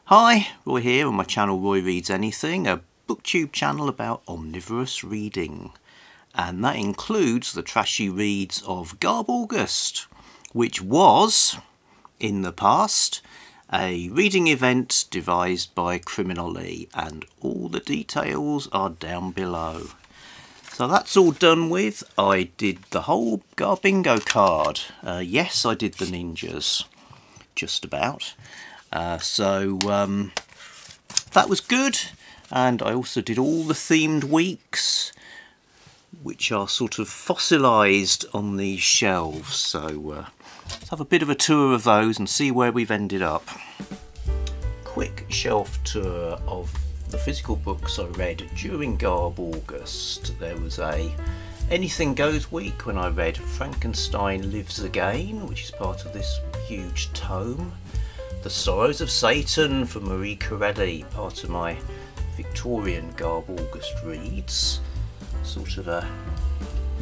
Hi, Roy here on my channel Roy Reads Anything, a booktube channel about omnivorous reading. And that includes the trashy reads of Garbaugust, which was, in the past, a reading event devised by Criminally, and all the details are down below. So that's all done with. I did the whole Garbingo card. Yes, I did the ninjas, just about. That was good, and I also did all the themed weeks, which are sort of fossilised on these shelves. So let's have a bit of a tour of those and see where we've ended up. Quick shelf tour of the physical books I read during Garbaugust. There was a Anything Goes week when I read Frankenstein Lives Again, which is part of this huge tome. The Sorrows of Satan for Marie Corelli, part of my Victorian Garbaugust reads. Sort of a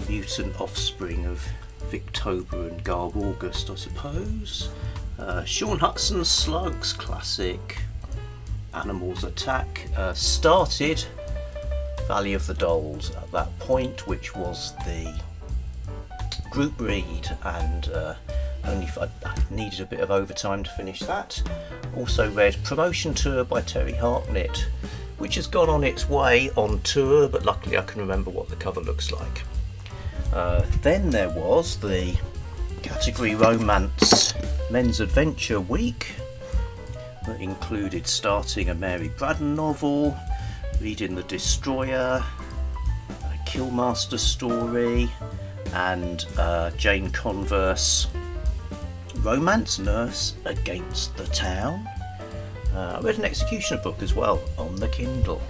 mutant offspring of Victober and Garbaugust, I suppose. Sean Hudson's Slugs, classic. Animals Attack. Started Valley of the Dolls at that point, which was the group read, and only if I needed a bit of overtime to finish that. Also read Promotion Tour by Terry Hartnett, which has gone on its way on tour, but luckily I can remember what the cover looks like. Then there was the category Romance Men's Adventure week, that included starting a Mary Braddon novel, reading The Destroyer, a Killmaster story, and Jane Converse Romance Nurse Against the Town. I read an Executioner book as well on the Kindle.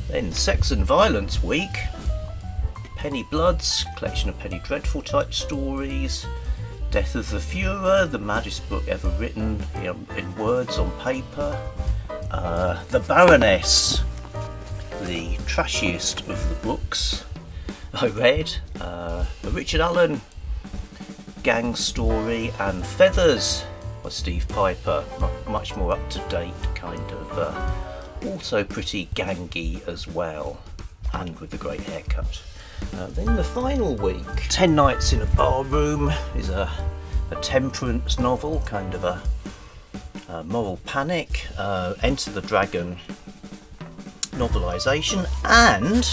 Then Sex and Violence week, Penny Bloods, collection of Penny Dreadful type stories, Death of the Führer, the maddest book ever written in words on paper, The Baroness, the trashiest of the books I read, a Richard Allen gang story, and Feathers by Steve Piper, much more up to date, kind of also pretty gangy as well, and with a great haircut. Then the final week, 10 Nights in a Bar Room, is a temperance novel, kind of a moral panic. Enter the Dragon novelisation, and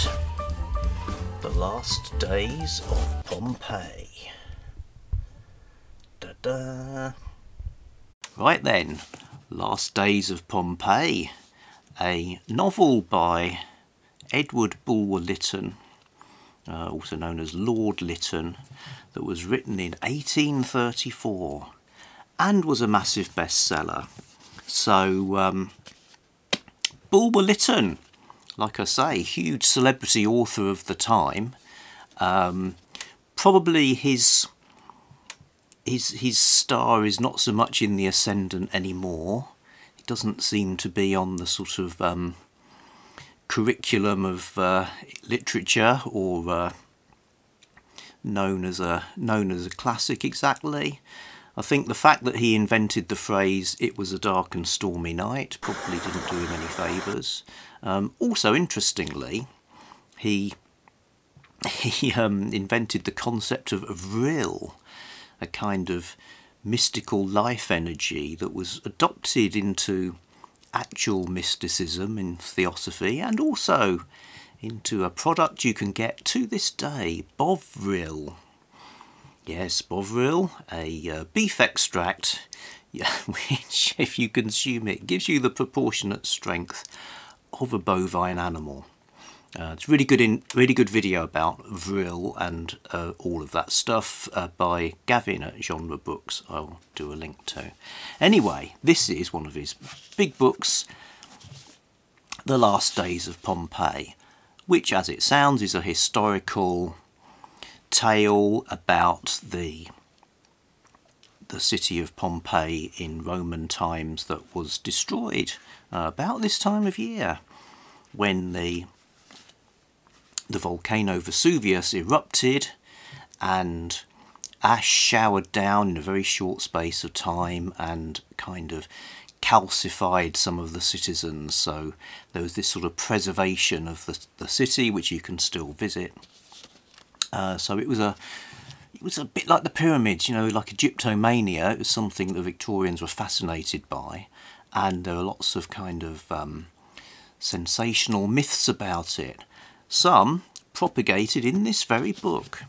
The Last Days of Pompeii. Da-da. Right then, Last Days of Pompeii, a novel by Edward Bulwer Lytton, also known as Lord Lytton, that was written in 1834 and was a massive bestseller. So Bulwer Lytton, like I say, huge celebrity author of the time. Probably his star is not so much in the ascendant anymore. He doesn't seem to be on the sort of curriculum of literature, or known as a classic exactly. I think the fact that he invented the phrase "it was a dark and stormy night" probably didn't do him any favours. Also, interestingly, he invented the concept of vril, a kind of mystical life energy that was adopted into actual mysticism in theosophy, and also into a product you can get to this day, Bovril. Yes, Bovril, a beef extract, which, if you consume it, gives you the proportionate strength of a bovine animal. It's really good video about vril and all of that stuff by Gavin at Genre Books. I'll do a link to. Anyway, this is one of his big books, The Last Days of Pompeii, which, as it sounds, is a historical tale about the city of Pompeii in Roman times that was destroyed about this time of year, when the volcano Vesuvius erupted and ash showered down in a very short space of time and kind of calcified some of the citizens, so there was this sort of preservation of the city, which you can still visit. So it was a bit like the pyramids, you know, like Egyptomania. It was something the Victorians were fascinated by, and there are lots of kind of sensational myths about it, some propagated in this very book.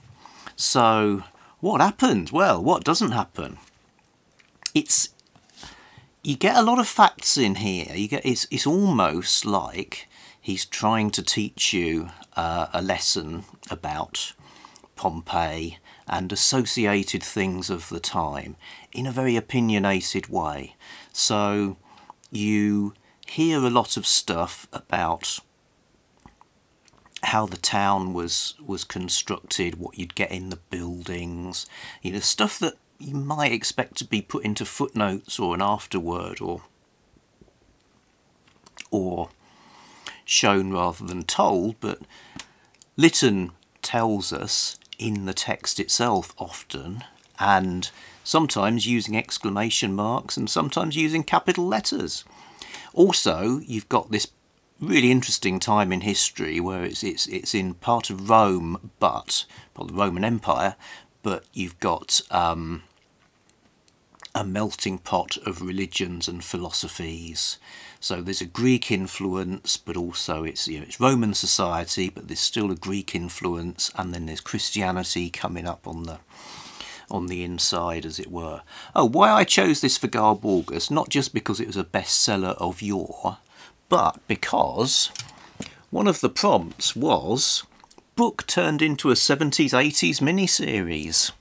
So what happened? Well, what doesn't happen? You get a lot of facts in here. It's almost like he's trying to teach you a lesson about Pompeii and associated things of the time in a very opinionated way. So you hear a lot of stuff about how the town was constructed, what you'd get in the buildings, you know, stuff that you might expect to be put into footnotes or an afterword or shown rather than told, but Lytton tells us in the text itself often, and sometimes using exclamation marks and sometimes using capital letters. Also, you've got this really interesting time in history where it's in part of Rome, but the Roman Empire, but you've got a melting pot of religions and philosophies. So there's a Greek influence, but also it's Roman society, but there's still a Greek influence, and then there's Christianity coming up on the inside, as it were. Oh, why I chose this for Garbaugust, not just because it was a bestseller of yore, but because one of the prompts was book turned into a 70s, 80s miniseries.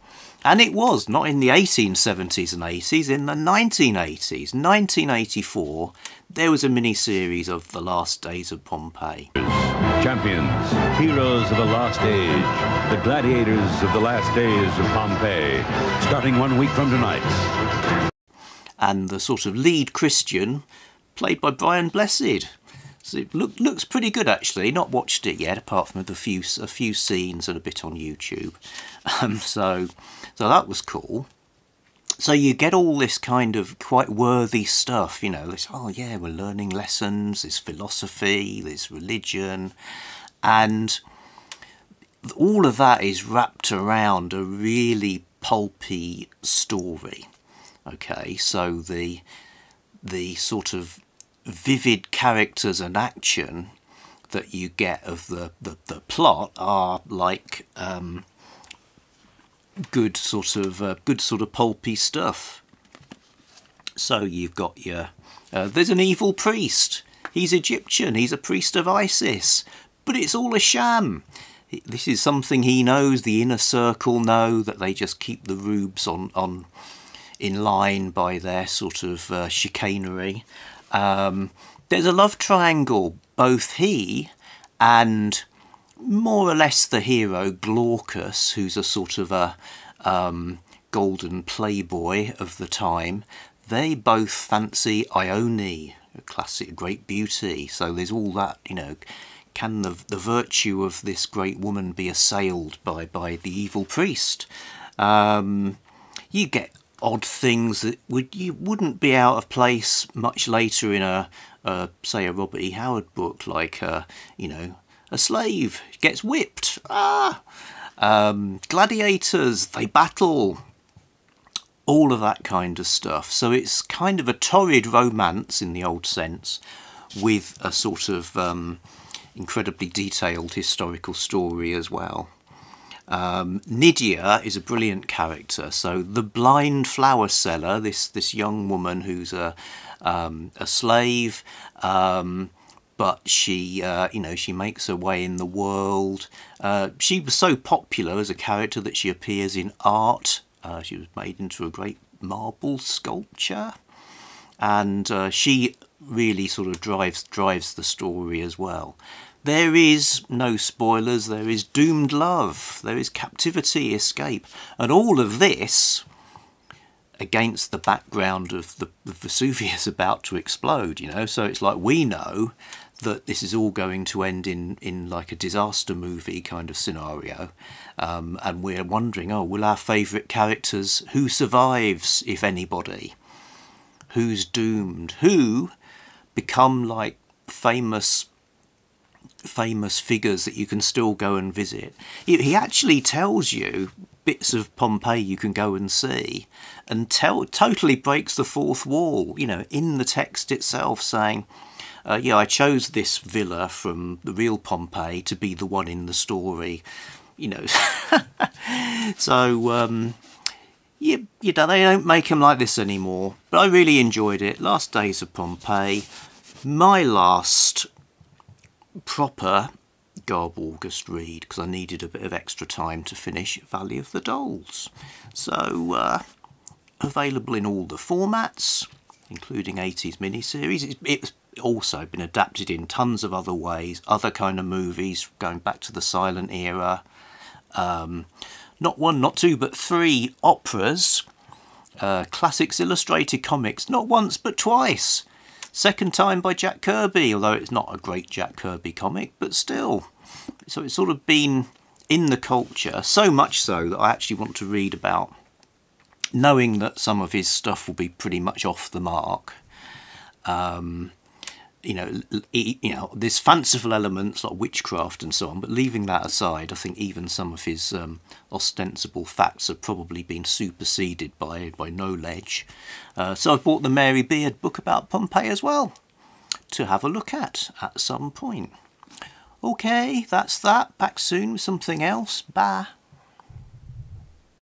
And it was, not in the 1870s and 80s, in the 1980s. 1984, there was a mini-series of The Last Days of Pompeii. Champions, heroes of the last age, the gladiators of the last days of Pompeii, starting 1 week from tonight. And the sort of lead Christian, played by Brian Blessed. So it looks pretty good, actually. Not watched it yet, apart from a few scenes and a bit on YouTube. So that was cool. So you get all this kind of quite worthy stuff, you know, this, oh yeah, we're learning lessons, there's philosophy, there's religion, and all of that is wrapped around a really pulpy story. Okay, so the sort of vivid characters and action that you get of the plot are like good sort of pulpy stuff. So you've got your there's an evil priest. He's Egyptian. He's a priest of Isis, but it's all a sham. This is something he knows. The inner circle know that they just keep the rubes on in line by their sort of chicanery. There's a love triangle. Both he and more or less the hero Glaucus, who's a sort of a golden playboy of the time, they both fancy Ione, a classic great beauty. So there's all that, you know, can the virtue of this great woman be assailed by the evil priest? You get odd things that wouldn't be out of place much later in say a Robert E. Howard book, like you know, a slave gets whipped. Gladiators, they battle. All of that kind of stuff. So it's kind of a torrid romance in the old sense, with a sort of incredibly detailed historical story as well. Nydia is a brilliant character. So the blind flower seller, this young woman who's a slave, but she you know, she makes her way in the world. She was so popular as a character that she appears in art. She was made into a great marble sculpture, and she really sort of drives the story as well. There is no spoilers. There is doomed love. There is captivity, escape, and all of this against the background of the Vesuvius about to explode. You know, so it's like we know that this is all going to end in like a disaster movie kind of scenario, and we're wondering, oh, will our favourite characters, who survives, if anybody? who's doomed, who become like famous figures that you can still go and visit. He actually tells you bits of Pompeii you can go and see, and totally breaks the fourth wall, you know, in the text itself, saying, yeah, I chose this villa from the real Pompeii to be the one in the story, you know. So you know, they don't make them like this anymore, but I really enjoyed it. Last Days of Pompeii, my last proper Garbaugust read, because I needed a bit of extra time to finish Valley of the Dolls. So available in all the formats, including 80s miniseries. It's also been adapted in tons of other ways, other kind of movies going back to the silent era. Not one, not two, but 3 operas, classics illustrated comics, not once but twice. Second time by Jack Kirby, although it's not a great Jack Kirby comic, but still. So it's sort of been in the culture, so much so that I actually want to read about, knowing that some of his stuff will be pretty much off the mark. You know, there's fanciful elements like witchcraft and so on, but leaving that aside, I think even some of his ostensible facts have probably been superseded by knowledge. So I've bought the Mary Beard book about Pompeii as well, to have a look at some point. Okay, that's that. Back soon with something else. Bye.